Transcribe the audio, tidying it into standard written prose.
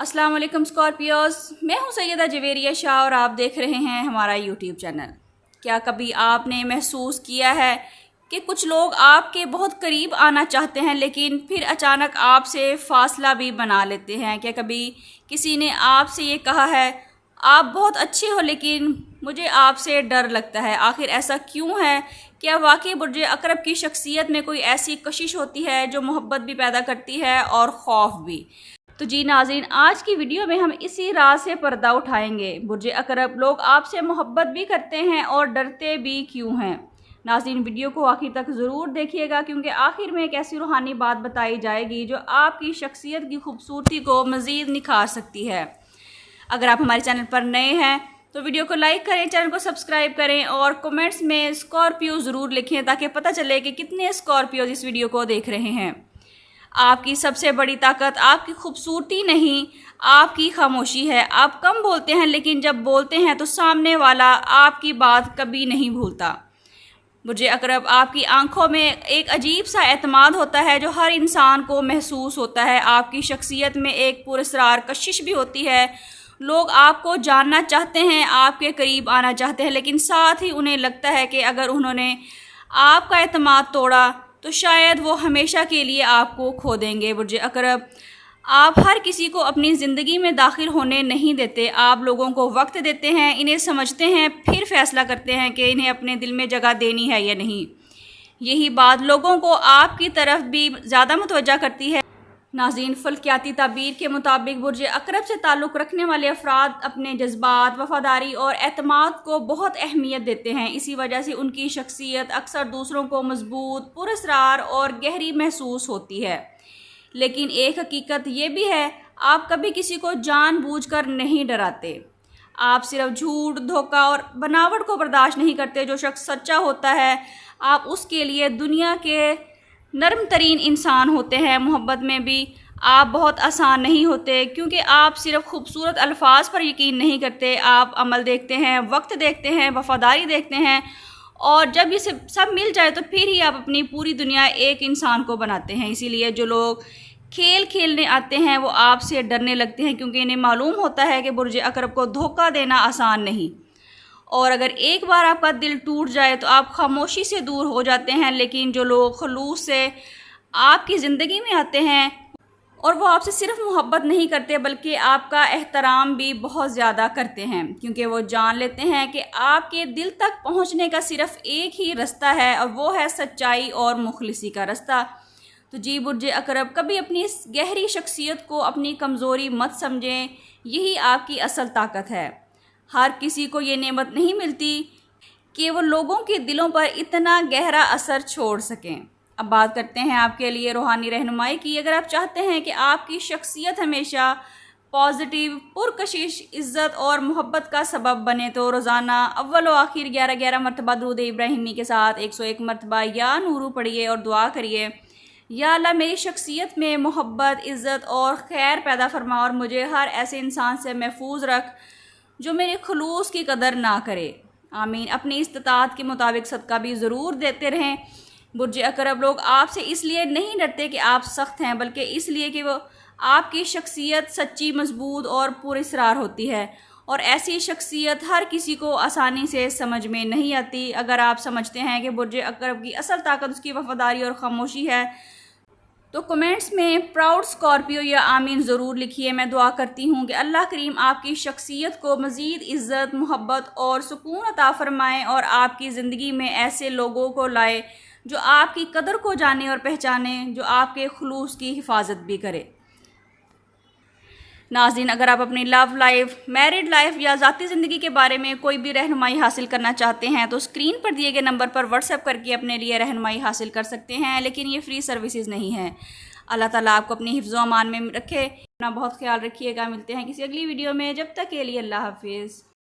अस्सलाम वालेकुम स्कॉर्पियोज, मैं हूं सैयदा जवेरिया शाह और आप देख रहे हैं हमारा यूट्यूब चैनल। क्या कभी आपने महसूस किया है कि कुछ लोग आपके बहुत करीब आना चाहते हैं लेकिन फिर अचानक आपसे फासला भी बना लेते हैं? क्या कभी किसी ने आपसे ये कहा है आप बहुत अच्छे हो लेकिन मुझे आपसे डर लगता है? आखिर ऐसा क्यों है? क्या वाकई बुर्ज अकरब की शख्सियत में कोई ऐसी कशिश होती है जो मोहब्बत भी पैदा करती है और खौफ भी? तो जी नाज़रीन, आज की वीडियो में हम इसी राज से पर्दा उठाएंगे। बुर्ज अकरब लोग आपसे मोहब्बत भी करते हैं और डरते भी क्यों हैं। नाज़रीन, वीडियो को आखिर तक ज़रूर देखिएगा क्योंकि आखिर में एक ऐसी रूहानी बात बताई जाएगी जो आपकी शख्सियत की खूबसूरती को मज़ीद निखार सकती है। अगर आप हमारे चैनल पर नए हैं तो वीडियो को लाइक करें, चैनल को सब्सक्राइब करें और कमेंट्स में स्कॉर्पियो ज़रूर लिखें ताकि पता चले कि कितने स्कॉर्पियोज इस वीडियो को देख रहे हैं। आपकी सबसे बड़ी ताकत आपकी खूबसूरती नहीं, आपकी खामोशी है। आप कम बोलते हैं लेकिन जब बोलते हैं तो सामने वाला आपकी बात कभी नहीं भूलता। बुर्ज अकरब, आपकी आंखों में एक अजीब सा एतमाद होता है जो हर इंसान को महसूस होता है। आपकी शख्सियत में एक पुरस्रार कशिश भी होती है। लोग आपको जानना चाहते हैं, आपके करीब आना चाहते हैं, लेकिन साथ ही उन्हें लगता है कि अगर उन्होंने आपका एतमाद तोड़ा तो शायद वो हमेशा के लिए आपको खो देंगे। बुर्ज अकरब, आप हर किसी को अपनी ज़िंदगी में दाखिल होने नहीं देते। आप लोगों को वक्त देते हैं, इन्हें समझते हैं, फिर फैसला करते हैं कि इन्हें अपने दिल में जगह देनी है या नहीं। यही बात लोगों को आपकी तरफ भी ज़्यादा मुतवज्जा करती है। नाज़रीन, फल्कियाती ताबीर के मुताबिक बुर्ज अकरब से ताल्लुक़ रखने वाले अफराद अपने जज्बात, वफ़ादारी और एतमाद को बहुत अहमियत देते हैं। इसी वजह से उनकी शख्सियत अक्सर दूसरों को मजबूत, पुरस्रार और गहरी महसूस होती है। लेकिन एक हकीकत ये भी है, आप कभी किसी को जानबूझकर नहीं डराते। आप सिर्फ झूठ, धोखा और बनावट को बर्दाश्त नहीं करते। जो शख्स सच्चा होता है आप उसके लिए दुनिया के नरम तरीन इंसान होते हैं। मोहब्बत में भी आप बहुत आसान नहीं होते क्योंकि आप सिर्फ खूबसूरत अल्फाज पर यकीन नहीं करते। आप अमल देखते हैं, वक्त देखते हैं, वफ़ादारी देखते हैं और जब ये सब मिल जाए तो फिर ही आप अपनी पूरी दुनिया एक इंसान को बनाते हैं। इसीलिए जो लोग खेल खेलने आते हैं वो आपसे डरने लगते हैं क्योंकि इन्हें मालूम होता है कि बुर्ज अकरब को धोखा देना आसान नहीं। और अगर एक बार आपका दिल टूट जाए तो आप खामोशी से दूर हो जाते हैं। लेकिन जो लोग खलूस से आपकी ज़िंदगी में आते हैं और वो आपसे सिर्फ मोहब्बत नहीं करते बल्कि आपका एहतराम भी बहुत ज़्यादा करते हैं क्योंकि वो जान लेते हैं कि आपके दिल तक पहुंचने का सिर्फ एक ही रास्ता है और वो है सच्चाई और मुखलिसी का रास्ता। तो जी बुर्ज अकरब, कभी अपनी इस गहरी शख्सियत को अपनी कमज़ोरी मत समझें, यही आपकी असल ताकत है। हर किसी को ये नेमत नहीं मिलती कि वो लोगों के दिलों पर इतना गहरा असर छोड़ सकें। अब बात करते हैं आपके लिए रूहानी रहनुमाई की। अगर आप चाहते हैं कि आपकी शख्सियत हमेशा पॉजिटिव, पुरकशिश, इज़्ज़त और मोहब्बत का सबब बने तो रोज़ाना अव्वल व आखिर 11 मरतबा दुरूद इब्राहिमी के साथ 101 मरतबा या नूरू पढ़िए और दुआ करिए, या अल्लाह मेरी शख्सियत में मोहब्बत, इज़्ज़त और खैर पैदा फरमा और मुझे हर ऐसे इंसान से महफूज रख जो मेरे खलूस की कदर ना करे। आमीन। अपनी इस्तात के मुताबिक सदका भी ज़रूर देते रहें। बुर्ज अकरब, लोग आपसे इसलिए नहीं डरते कि आप सख्त हैं बल्कि इसलिए कि वो आपकी शख्सियत सच्ची, मजबूत और पुरस्रार होती है और ऐसी शख्सियत हर किसी को आसानी से समझ में नहीं आती। अगर आप समझते हैं कि बुर्ज अकरब की असल ताकत उसकी वफ़ादारी और खामोशी है तो कमेंट्स में प्राउड स्कॉर्पियो या आमीन ज़रूर लिखिए। मैं दुआ करती हूँ कि अल्लाह करीम आपकी शख्सियत को मज़ीद इज़्ज़त, मोहब्बत और सुकून अता फ़रमाए और आपकी ज़िंदगी में ऐसे लोगों को लाए जो आपकी कदर को जाने और पहचाने, जो आपके खुलूस की हिफाजत भी करे। नाज़रीन, अगर आप अपनी लव लाइफ, मैरिड लाइफ या ज़ाती ज़िंदगी के बारे में कोई भी रहनुमाई हासिल करना चाहते हैं तो स्क्रीन पर दिए गए नंबर पर व्हाट्सएप करके अपने लिए रहनुमाई हासिल कर सकते हैं, लेकिन ये फ्री सर्विसेज नहीं है। अल्लाह ताला आपको अपनी हिफ्ज़ व अमान में रखे। अपना बहुत ख्याल रखिएगा। मिलते हैं किसी अगली वीडियो में, जब तक के लिए अल्लाह हाफिज़।